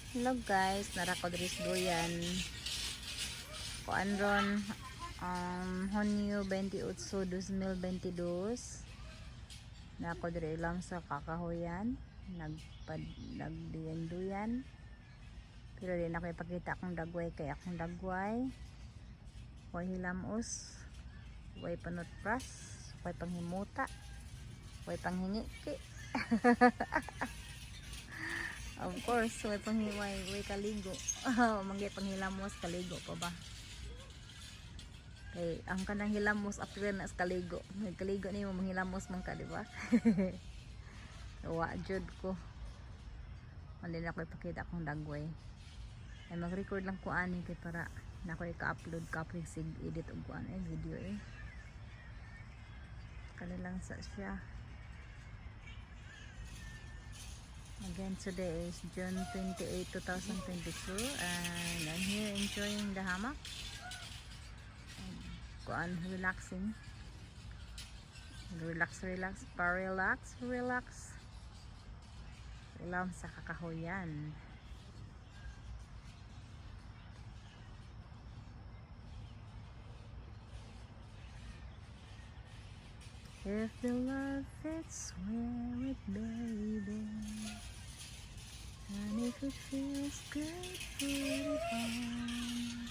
Hello guys, nara ko diri sa duyan. Kuan ron Hunyo 28, 2022. Na ko diri lang sa kakahuyan, nagduyan-duyan. Pero di na ko ipakita akong dagway kay akong dagway. Way hilamos, way panutpras, way panghimuta, way panghingiki. Of course, way panghiway, way kaligo. Manggay panghilamos, kaligo pa ba? Kay ang kanang hilamos after na kaligo. Kaligo nimo manghilamos man ka, di ba? Wa jud ko. Hindi na ko ipakita akong dagway. Ay mag-record lang ko ani kay para na ko i-upload kapag sig edit og kuan video Kani lang sa siya. Again, today is June 28, 2022 and I'm here enjoying the hammock. Kuan, relaxing. Relax. Relax sa kakahuyan. If the love fits, wear it, baby. And if it feels good, put it on.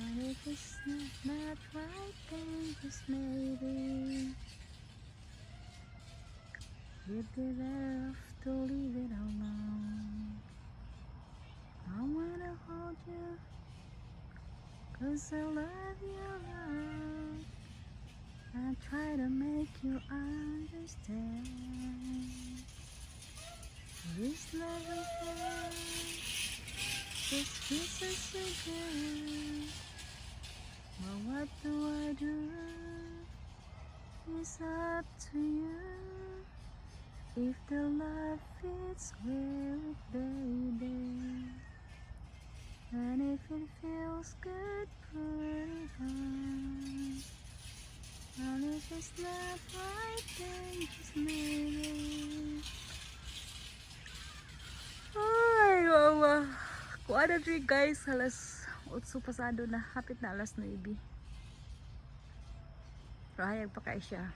And if it's not right, then just maybe you'd be better off to leave it alone. I wanna hold you, 'cause I love you, love. I try to make you understand. This love is love. This kiss is so good. But what do I do? It's up to you. If the love fits, wear it, baby. And if it feels good, put it on. And if it's not right, then just maybe. Ay, mama. Kuha na rin guys, alas 8 pasado na. Hapit na alas 9. Rahayag pa kayo siya.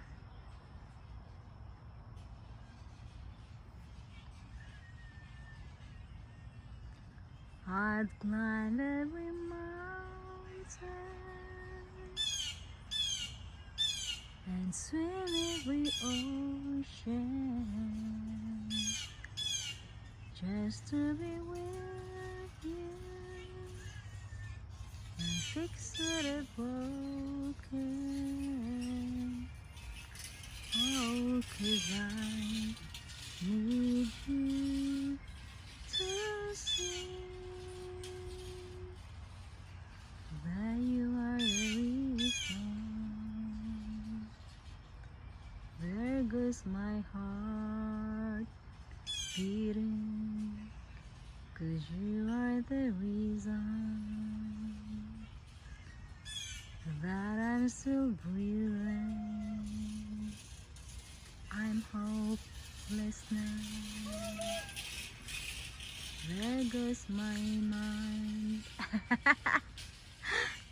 I'd climb every mountain and swim every ocean just to be with you and fix what I've broken. Oh, 'cause I need you to see that you are the reason. There goes my heart beating, 'cause you are the reason that I'm still breathing. I'm hopeless now. There goes my mind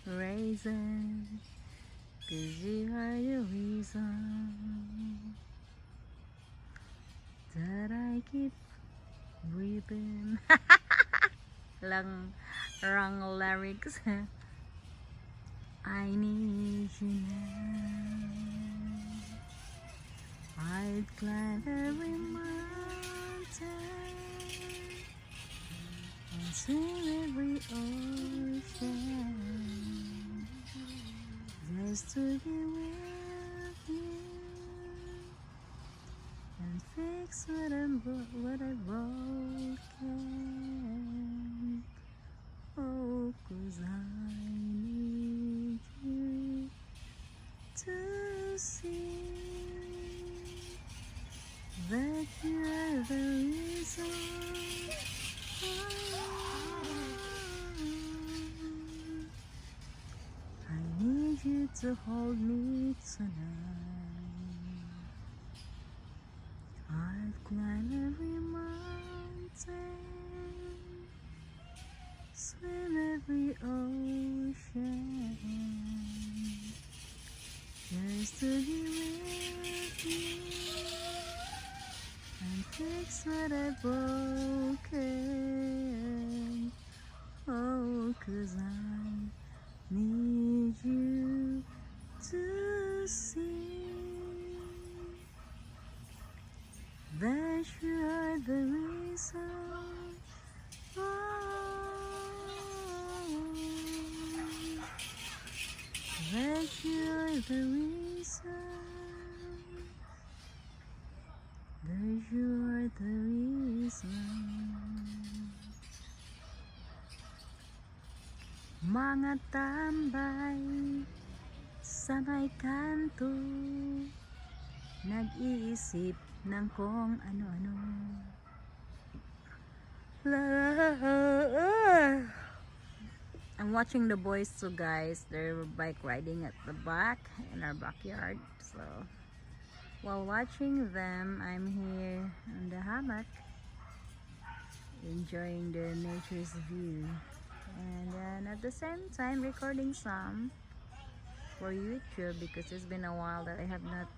racing, 'cause you are the reason that I keep breathing. Wrong lyrics. I need you now. I'd climb every mountain and swim every ocean just to be with you and fix what I've broken. Oh, 'cause I need you to see that you're the reason. I need you to hold me tonight. I've climbed every mountain I've broken. Oh, 'cause I need you to see that you are the reason. Oh, that you are the reason. That you are the reason. Mga tambay sa may kanto, nag-iisip ng kung ano-ano. I'm watching the boys too, guys. They're bike riding at the back in our backyard. So while watching them, I'm here on the hammock enjoying the nature's view, and then at the same time recording some for YouTube, because it's been a while that I have not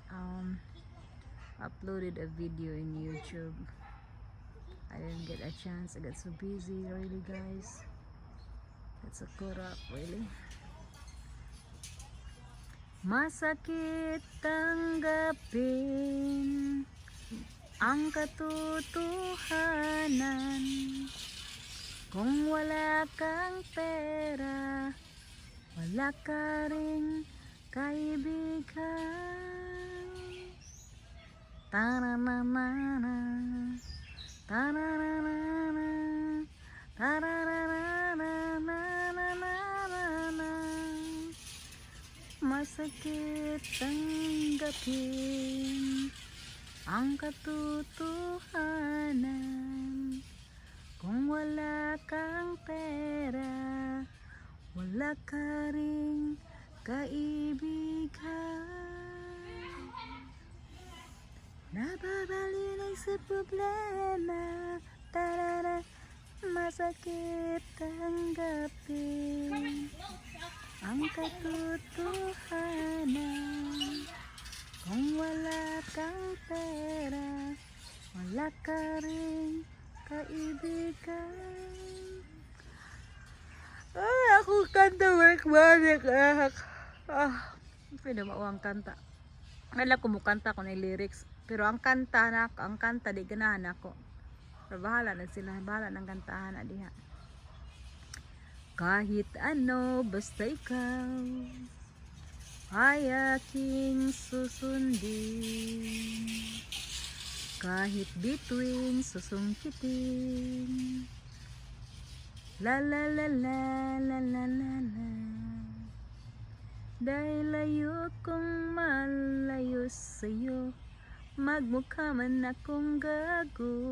uploaded a video in YouTube. I didn't get a chance. I got so busy, really, guys. It's a caught up, really. Masakit tanggapin ang katotohanan. Kung wala kang pera, wala ka ring kaibigan. Taranana, taranana, taranana. Masakit tanggapin ang katotohanan. Kung wala kang pera, wala ka ring kaibigan. Nababalinay sa problema, tarara. Masakit tanggapin ang katotohanan. Kung wala kang pera, wala ka ring kaibigan. Ay, ako kanta balik-balik. Pwede ba ang kanta? Alam ko mo kanta ko na lyrics, pero ang kanta di ganahan ako. Pero bahala na sila, bahala ng kantahan na diha. Kahit ano, basta ikaw ay aking susundin. Kahit bituin susungkitin. La la la la la la la la. Dahil layo kong malayo sa'yo, magmukha man akong gago.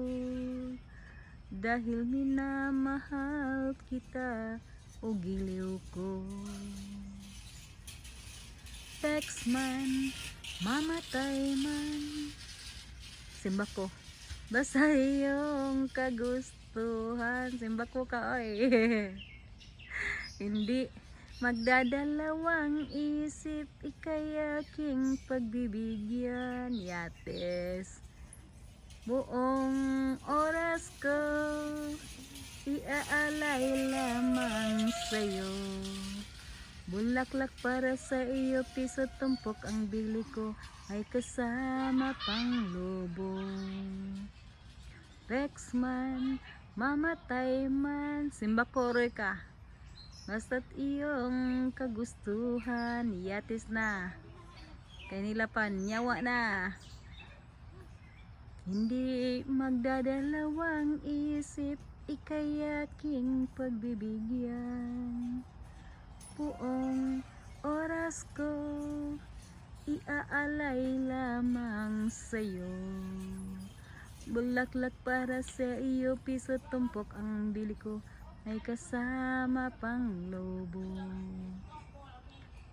Dahil minamahal kita o giliw ko. Text man, mamatay man, simba ko, basta iyong kagustuhan. Simba ko ka, oy. Hindi magdadalawang isip, ikay aking pagbibigyan. Yates, buong oras ko iaalay lamang sa'yo. Bulaklak para sa iyo, piso tumpok ang bili ko, ay kasama pang lobo. Text man, mamatay man, simba koroy ka, basta't iyong kagustuhan. Yatis na, kay nila pan, nyawa na. Hindi magdadalawang isip, ikay aking pagbibigyan. Buong oras ko iaalay lamang sa'yo. Bulaklak para sa iyo, piso tumpok ang bili ko, ay kasama pang lobo.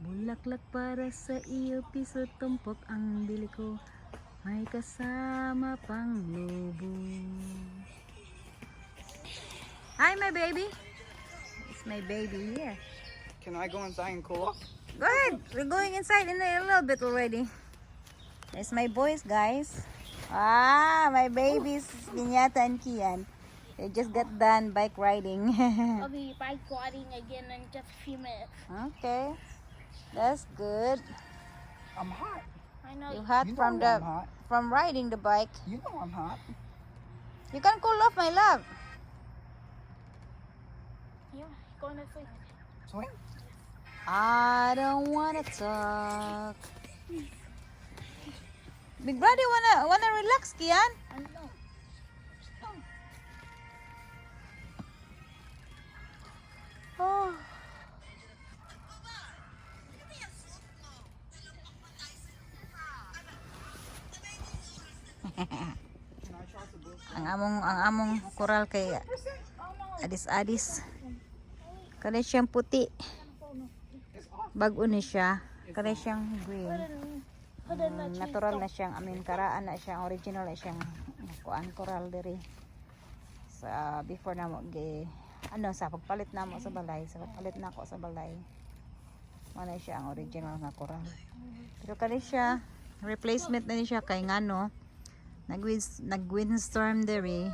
Bulaklak para sa iyo, piso tumpok ang bili ko, may kasama pang lobo. Hi, my baby. It's my baby here. Can I go inside and cool off? Go ahead. We're going inside in a little bit already. There's my boys, guys. My babies, Piñata and Kian. They just got done bike riding. I'll be bike riding again in just a few minutes. Okay, that's good. I'm hot. I know. You hot You know from the I'm hot. from riding the bike. You know I'm hot. You can cool off, my love. Yeah, going to sleep. Swing. I don't wanna talk. Big brother wanna relax, Kian? I know. Oh. ang among koral kay adis-adis. Kani siyang puti. Bago ni siya. Kani siyang green. Natural na siyang karaan na siyang original na siyang kuan coral diri. Sa before na mo sa pagpalit na mo sa balay, Mana siya ang original nga coral. Pero kani siya replacement na ni siya kay ngano nag-windstorm diri.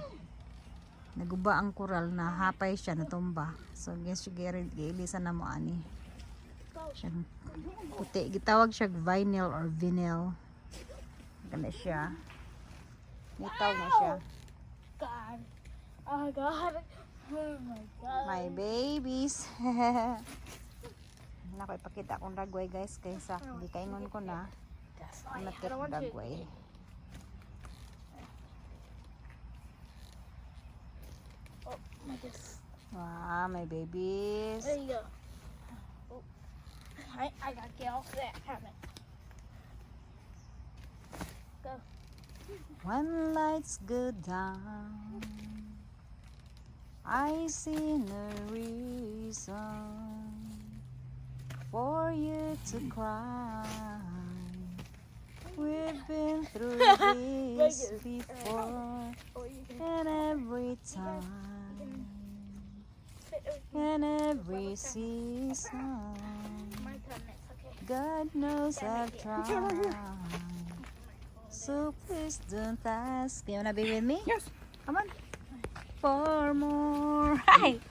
Naguba ang coral na hapay siya natumba. So guess giilisan na mo ani. Siyang puti, gitawag siya vinyl or vinyl. Ganda siya. Nitaw na siya. God. Oh, God. Oh, my God. My babies. Nako ipakita akong dagway guys kaysa di kaingon ko na. That's fine. Not I don't want to. dagway. Oh, my goodness. Wow, my babies. There you go. Oh. I gotta get off that habit. Go. When lights go down, I see no reason for you to cry. We've been through this before, Oh, you can and every time, sit over here. and every season, My turn next, okay? God knows I've tried. So please don't ask. Do you wanna be with me? Yes. Come on. For more. Hi.